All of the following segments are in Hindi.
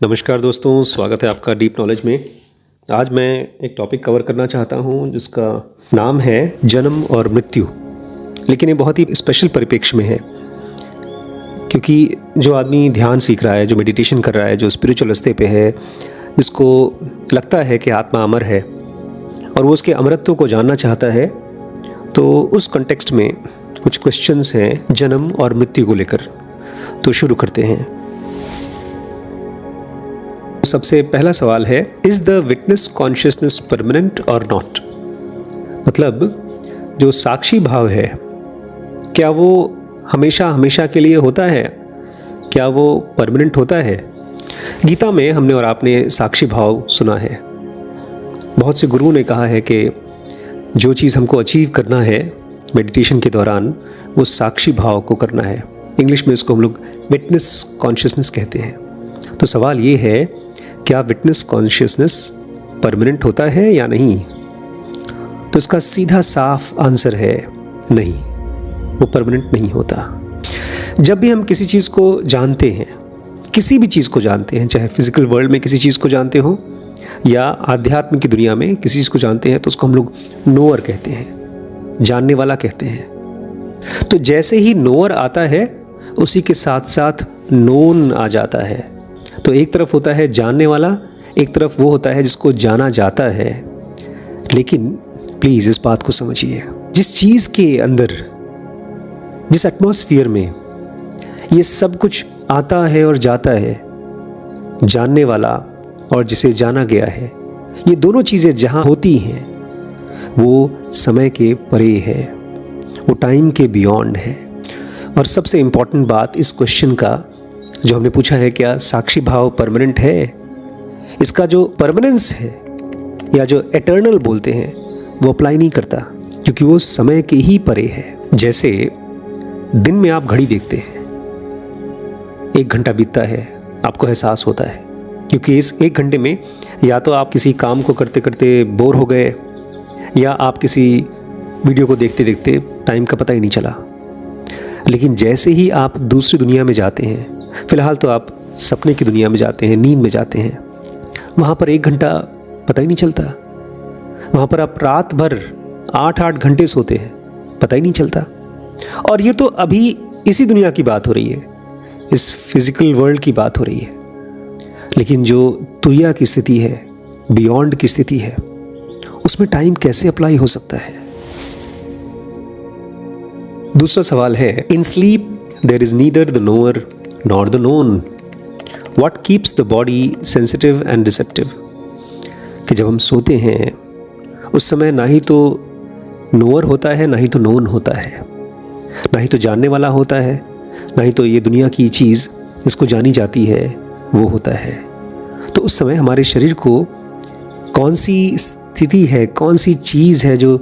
नमस्कार दोस्तों, स्वागत है आपका डीप नॉलेज में। आज मैं एक टॉपिक कवर करना चाहता हूं जिसका नाम है जन्म और मृत्यु। लेकिन ये बहुत ही स्पेशल परिप्रेक्ष्य में है, क्योंकि जो आदमी ध्यान सीख रहा है, जो मेडिटेशन कर रहा है, जो स्पिरिचुअल रास्ते पे है, जिसको लगता है कि आत्मा अमर है और वो उसके अमरत्व को जानना चाहता है, तो उस कॉन्टेक्स्ट में कुछ क्वेश्चंस हैं जन्म और मृत्यु को लेकर। तो शुरू करते हैं। सबसे पहला सवाल है, is the witness consciousness permanent और नॉट? मतलब जो साक्षी भाव है, क्या वो हमेशा हमेशा के लिए होता है? क्या वो परमानेंट होता है? गीता में हमने और आपने साक्षी भाव सुना है। बहुत से गुरुओं ने कहा है कि जो चीज़ हमको अचीव करना है मेडिटेशन के दौरान, वो साक्षी भाव को करना है। इंग्लिश में इसको हम लोग विटनेस कॉन्शियसनेस कहते हैं। तो सवाल ये है, क्या विटनेस कॉन्शियसनेस परमानेंट होता है या नहीं? तो इसका सीधा साफ आंसर है नहीं, वो परमानेंट नहीं होता। जब भी हम किसी चीज़ को जानते हैं, किसी भी चीज़ को जानते हैं, चाहे फिजिकल वर्ल्ड में किसी चीज़ को जानते हो या आध्यात्म की दुनिया में किसी चीज़ को जानते हैं, तो उसको हम लोग नोअर कहते हैं, जानने वाला कहते हैं। तो जैसे ही नोअर आता है, उसी के साथ साथ नोन आ जाता है। तो एक तरफ होता है जानने वाला, एक तरफ वो होता है जिसको जाना जाता है। लेकिन प्लीज़ इस बात को समझिए, जिस चीज़ के अंदर, जिस एटमॉस्फेयर में ये सब कुछ आता है और जाता है, जानने वाला और जिसे जाना गया है, ये दोनों चीज़ें जहाँ होती हैं वो समय के परे है, वो टाइम के बियॉन्ड है। और सबसे इम्पॉर्टेंट बात इस क्वेश्चन का जो हमने पूछा है, क्या साक्षी भाव परमानेंट है, इसका जो परमानेंस है या जो एटर्नल बोलते हैं, वो अप्लाई नहीं करता, क्योंकि वो समय के ही परे है। जैसे दिन में आप घड़ी देखते हैं, 1 घंटा बीतता है, आपको एहसास होता है, क्योंकि इस 1 घंटे में या तो आप किसी काम को करते करते बोर हो गए, या आप किसी वीडियो को देखते देखते टाइम का पता ही नहीं चला। लेकिन जैसे ही आप दूसरी दुनिया में जाते हैं, फिलहाल तो आप सपने की दुनिया में जाते हैं, नींद में जाते हैं, वहाँ पर 1 घंटा पता ही नहीं चलता। वहाँ पर आप रात भर 8-8 घंटे सोते हैं, पता ही नहीं चलता। और ये तो अभी इसी दुनिया की बात हो रही है, इस फिजिकल वर्ल्ड की बात हो रही है। लेकिन जो तुरिया की स्थिति है, बियॉन्ड की स्थिति है, उसमें टाइम कैसे अप्लाई हो सकता है? दूसरा सवाल है, in sleep there is neither the knower nor the known. What keeps the body sensitive and receptive? कि जब हम सोते हैं उस समय ना ही तो नोअर होता है, ना ही तो नोन होता है, ना ही तो जानने वाला होता है, ना ही तो ये दुनिया की चीज़ इसको जानी जाती है वो होता है। तो उस समय हमारे शरीर को कौन सी स्थिति है, कौन सी चीज़ है जो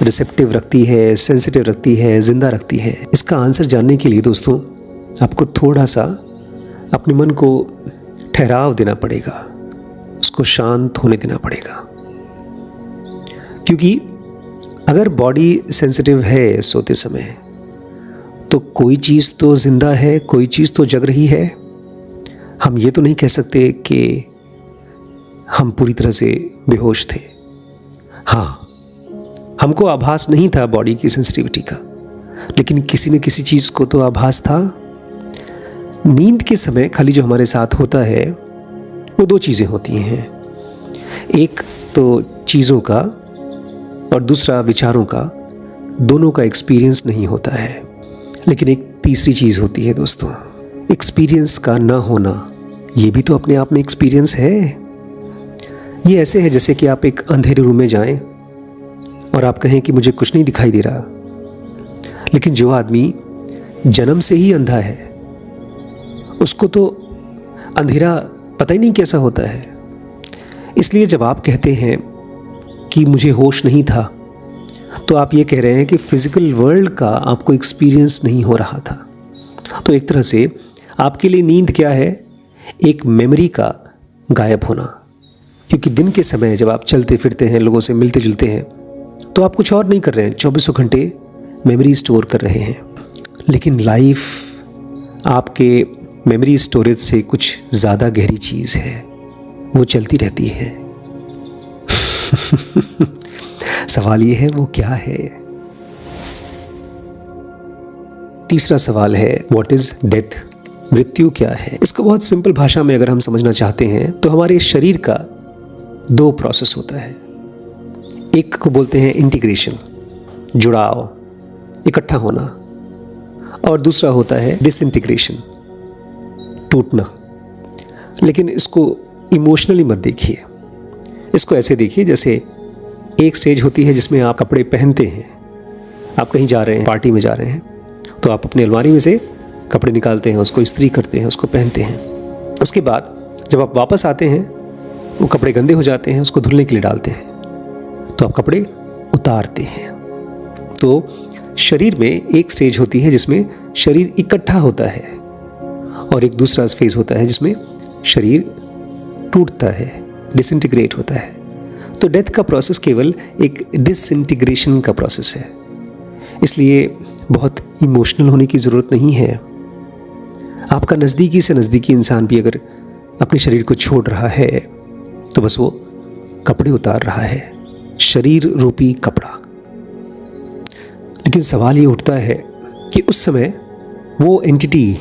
रिसेप्टिव रखती है, सेंसिटिव रखती है, जिंदा रखती है? इसका आंसर जानने के लिए दोस्तों आपको थोड़ा सा अपने मन को ठहराव देना पड़ेगा, उसको शांत होने देना पड़ेगा। क्योंकि अगर बॉडी सेंसिटिव है सोते समय, तो कोई चीज़ तो जिंदा है, कोई चीज़ तो जग रही है। हम ये तो नहीं कह सकते कि हम पूरी तरह से बेहोश थे। हाँ, हमको आभास नहीं था बॉडी की सेंसिटिविटी का, लेकिन किसी न किसी चीज़ को तो आभास था। नींद के समय खाली जो हमारे साथ होता है वो 2 चीज़ें होती हैं, एक तो चीज़ों का और दूसरा विचारों का। दोनों का एक्सपीरियंस नहीं होता है। लेकिन एक तीसरी चीज़ होती है दोस्तों, एक्सपीरियंस का ना होना। ये भी तो अपने आप में एक्सपीरियंस है। ये ऐसे है जैसे कि आप एक अंधेरे रूम में जाएं और आप कहें कि मुझे कुछ नहीं दिखाई दे रहा, लेकिन जो आदमी जन्म से ही अंधा है, उसको तो अंधेरा पता ही नहीं कैसा होता है। इसलिए जब आप कहते हैं कि मुझे होश नहीं था, तो आप ये कह रहे हैं कि फिजिकल वर्ल्ड का आपको एक्सपीरियंस नहीं हो रहा था। तो एक तरह से आपके लिए नींद क्या है? एक मेमोरी का गायब होना। क्योंकि दिन के समय जब आप चलते फिरते हैं, लोगों से मिलते जुलते हैं, तो आप कुछ और नहीं कर रहे हैं, 24 घंटे मेमोरी स्टोर कर रहे हैं। लेकिन लाइफ आपके मेमोरी स्टोरेज से कुछ ज़्यादा गहरी चीज़ है, वो चलती रहती है। सवाल ये है वो क्या है? तीसरा सवाल है व्हाट इज डेथ? मृत्यु क्या है? इसको बहुत सिंपल भाषा में अगर हम समझना चाहते हैं तो हमारे शरीर का दो प्रोसेस होता है। एक को बोलते हैं इंटीग्रेशन, जुड़ाव, इकट्ठा होना, और दूसरा होता है डिसइंटीग्रेशन, टूटना। लेकिन इसको इमोशनली मत देखिए, इसको ऐसे देखिए जैसे एक स्टेज होती है जिसमें आप कपड़े पहनते हैं। आप कहीं जा रहे हैं, पार्टी में जा रहे हैं, तो आप अपनी अलमारी में से कपड़े निकालते हैं, उसको इस्त्री करते हैं, उसको पहनते हैं। उसके बाद जब आप वापस आते हैं, वो कपड़े गंदे हो जाते हैं, उसको धुलने के लिए डालते हैं, तो आप कपड़े उतारते हैं। तो शरीर में एक स्टेज होती है जिसमें शरीर इकट्ठा होता है, और एक दूसरा फेज होता है जिसमें शरीर टूटता है, डिसइंटीग्रेट होता है। तो डेथ का प्रोसेस केवल एक डिसइंटीग्रेशन का प्रोसेस है। इसलिए बहुत इमोशनल होने की ज़रूरत नहीं है। आपका नज़दीकी से नज़दीकी इंसान भी अगर अपने शरीर को छोड़ रहा है तो बस वो कपड़े उतार रहा है, शरीर रूपी कपड़ा। लेकिन सवाल ये उठता है कि उस समय वो एंटिटी,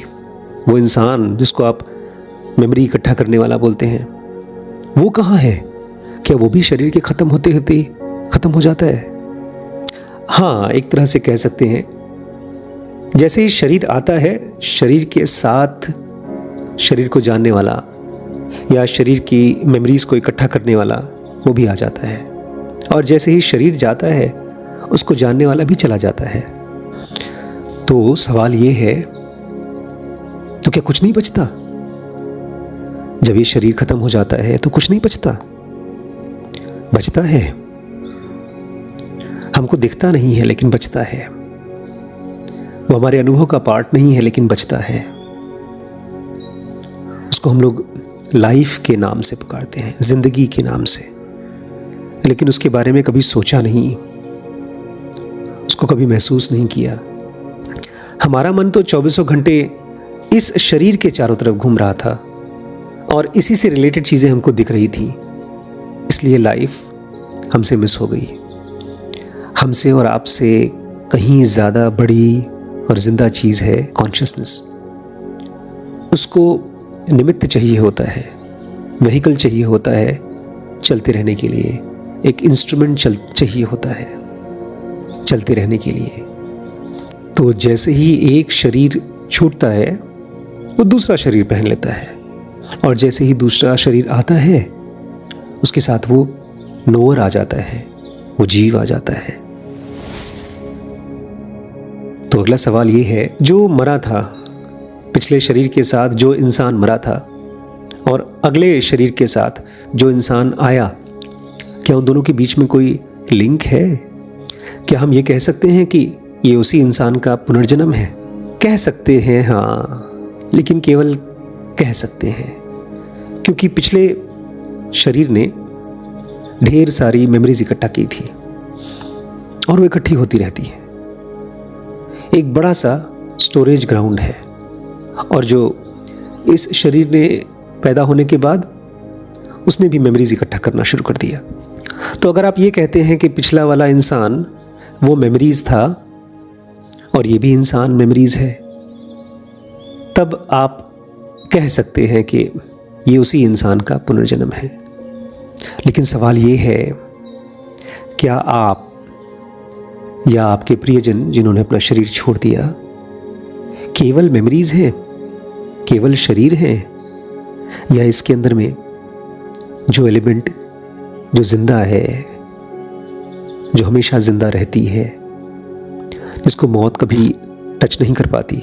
वो इंसान जिसको आप मेमोरी इकट्ठा करने वाला बोलते हैं, वो कहाँ है? क्या वो भी शरीर के ख़त्म होते होते ख़त्म हो जाता है? हाँ, एक तरह से कह सकते हैं जैसे ही शरीर आता है, शरीर के साथ शरीर को जानने वाला या शरीर की मेमोरीज़ को इकट्ठा करने वाला वो भी आ जाता है, और जैसे ही शरीर जाता है उसको जानने वाला भी चला जाता है। तो सवाल ये है, तो क्या कुछ नहीं बचता? जब ये शरीर खत्म हो जाता है तो कुछ नहीं बचता? बचता है, हमको दिखता नहीं है लेकिन बचता है। वो हमारे अनुभव का पार्ट नहीं है लेकिन बचता है। उसको हम लोग लाइफ के नाम से पुकारते हैं, जिंदगी के नाम से, लेकिन उसके बारे में कभी सोचा नहीं, उसको कभी महसूस नहीं किया। हमारा मन तो 24 घंटे इस शरीर के चारों तरफ घूम रहा था और इसी से रिलेटेड चीज़ें हमको दिख रही थी। इसलिए लाइफ हमसे मिस हो गई। हमसे और आपसे कहीं ज़्यादा बड़ी और ज़िंदा चीज़ है कॉन्शियसनेस। उसको निमित्त चाहिए होता है, व्हीकल चाहिए होता है चलते रहने के लिए, एक इंस्ट्रूमेंट चाहिए होता है चलते रहने के लिए। तो जैसे ही एक शरीर छूटता है वो दूसरा शरीर पहन लेता है, और जैसे ही दूसरा शरीर आता है उसके साथ वो नोअर आ जाता है, वो जीव आ जाता है। तो अगला सवाल ये है, जो मरा था, पिछले शरीर के साथ जो इंसान मरा था और अगले शरीर के साथ जो इंसान आया, क्या उन दोनों के बीच में कोई लिंक है? क्या हम ये कह सकते हैं कि ये उसी इंसान का पुनर्जन्म है? कह सकते हैं हाँ, लेकिन केवल कह सकते हैं, क्योंकि पिछले शरीर ने ढेर सारी मेमोरीज इकट्ठा की थी और वो इकट्ठी होती रहती है। एक बड़ा सा स्टोरेज ग्राउंड है, और जो इस शरीर ने पैदा होने के बाद उसने भी मेमोरीज इकट्ठा करना शुरू कर दिया। तो अगर आप ये कहते हैं कि पिछला वाला इंसान वो मेमोरीज था और ये भी इंसान मेमोरीज है, तब आप कह सकते हैं कि ये उसी इंसान का पुनर्जन्म है। लेकिन सवाल ये है, क्या आप या आपके प्रियजन जिन्होंने अपना शरीर छोड़ दिया केवल मेमोरीज हैं, केवल शरीर हैं, या इसके अंदर में जो एलिमेंट जो जिंदा है, जो हमेशा जिंदा रहती है, जिसको मौत कभी टच नहीं कर पाती,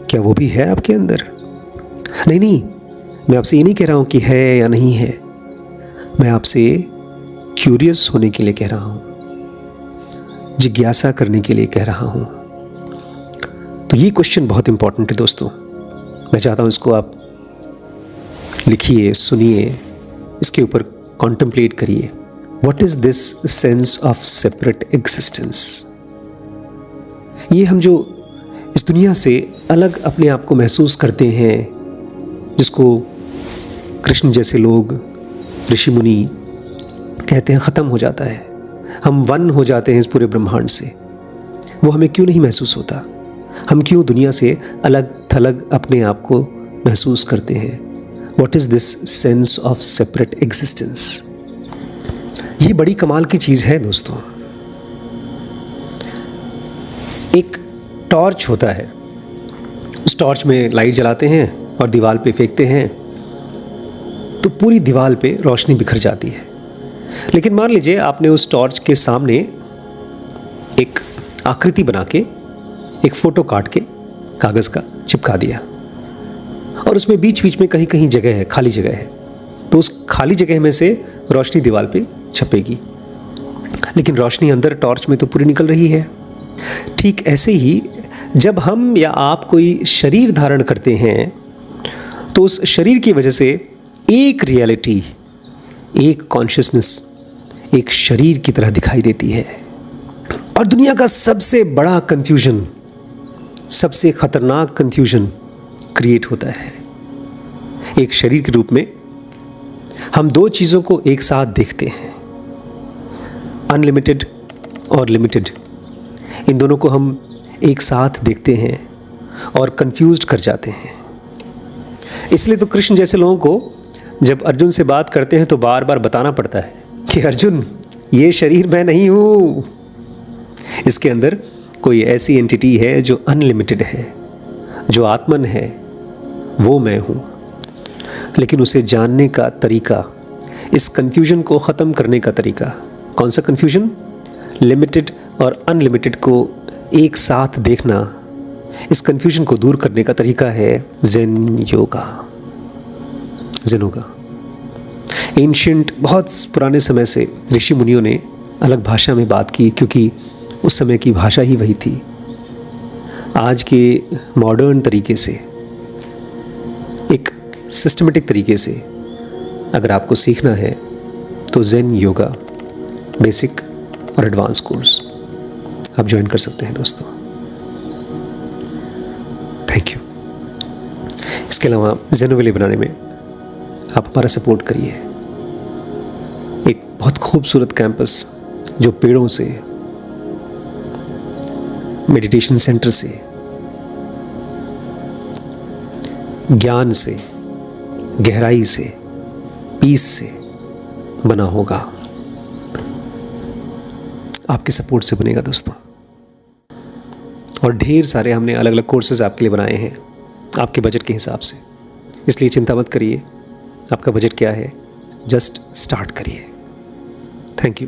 क्या वो भी है आपके अंदर? नहीं, मैं आपसे ये नहीं कह रहा हूं कि है या नहीं है, मैं आपसे क्यूरियस होने के लिए कह रहा हूं, जिज्ञासा करने के लिए कह रहा हूं। तो ये क्वेश्चन बहुत इंपॉर्टेंट है दोस्तों। मैं चाहता हूं इसको आप लिखिए, सुनिए, इसके ऊपर कॉन्टेम्पलेट करिए। What is this sense of separate existence? ये हम जो इस दुनिया से अलग अपने आप को महसूस करते हैं, जिसको कृष्ण जैसे लोग, ऋषि मुनि कहते हैं ख़त्म हो जाता है, हम वन हो जाते हैं इस पूरे ब्रह्मांड से, वो हमें क्यों नहीं महसूस होता? हम क्यों दुनिया से अलग थलग अपने आप को महसूस करते हैं? What is this sense of separate existence? ये बड़ी कमाल की चीज़ है दोस्तों। एक टॉर्च होता है, उस टॉर्च में लाइट जलाते हैं और दीवार पे फेंकते हैं तो पूरी दीवार पे रोशनी बिखर जाती है। लेकिन मान लीजिए आपने उस टॉर्च के सामने एक आकृति बना के, एक फ़ोटो काट के कागज़ का चिपका दिया और उसमें बीच बीच में कहीं कहीं जगह है, खाली जगह है, तो उस खाली जगह में से रोशनी दीवार पे छपेगी, लेकिन रोशनी अंदर टॉर्च में तो पूरी निकल रही है। ठीक ऐसे ही जब हम या आप कोई शरीर धारण करते हैं तो उस शरीर की वजह से एक रियलिटी, एक कॉन्शियसनेस एक शरीर की तरह दिखाई देती है। और दुनिया का सबसे बड़ा कंफ्यूजन, सबसे खतरनाक कंफ्यूजन क्रिएट होता है। एक शरीर के रूप में हम दो चीज़ों को एक साथ देखते हैं, अनलिमिटेड और लिमिटेड। इन दोनों को हम एक साथ देखते हैं और कंफ्यूज कर जाते हैं। इसलिए तो कृष्ण जैसे लोगों को जब अर्जुन से बात करते हैं तो बार बार बताना पड़ता है कि अर्जुन, ये शरीर मैं नहीं हूँ, इसके अंदर कोई ऐसी एंटिटी है जो अनलिमिटेड है, जो आत्मन है, वो मैं हूँ। लेकिन उसे जानने का तरीका, इस कन्फ्यूजन को ख़त्म करने का तरीका, कौन सा कन्फ्यूजन? लिमिटेड और अनलिमिटेड को एक साथ देखना, इस कन्फ्यूजन को दूर करने का तरीका है Zen yoga, Zen yoga. Ancient, बहुत पुराने समय से ऋषि मुनियों ने अलग भाषा में बात की, क्योंकि उस समय की भाषा ही वही थी। आज के मॉडर्न तरीके से, एक सिस्टमेटिक तरीके से अगर आपको सीखना है तो ज़ेन योगा बेसिक और एडवांस कोर्स आप ज्वाइन कर सकते हैं दोस्तों। Thank you. इसके अलावा ज़ेनोवेली बनाने में आप हमारा सपोर्ट करिए। एक बहुत खूबसूरत कैंपस जो पेड़ों से, मेडिटेशन सेंटर से, ज्ञान से, गहराई से, पीस से बना होगा, आपके सपोर्ट से बनेगा दोस्तों। और ढेर सारे हमने अलग अलग कोर्सेज आपके लिए बनाए हैं आपके बजट के हिसाब से, इसलिए चिंता मत करिए आपका बजट क्या है, जस्ट स्टार्ट करिए। Thank you.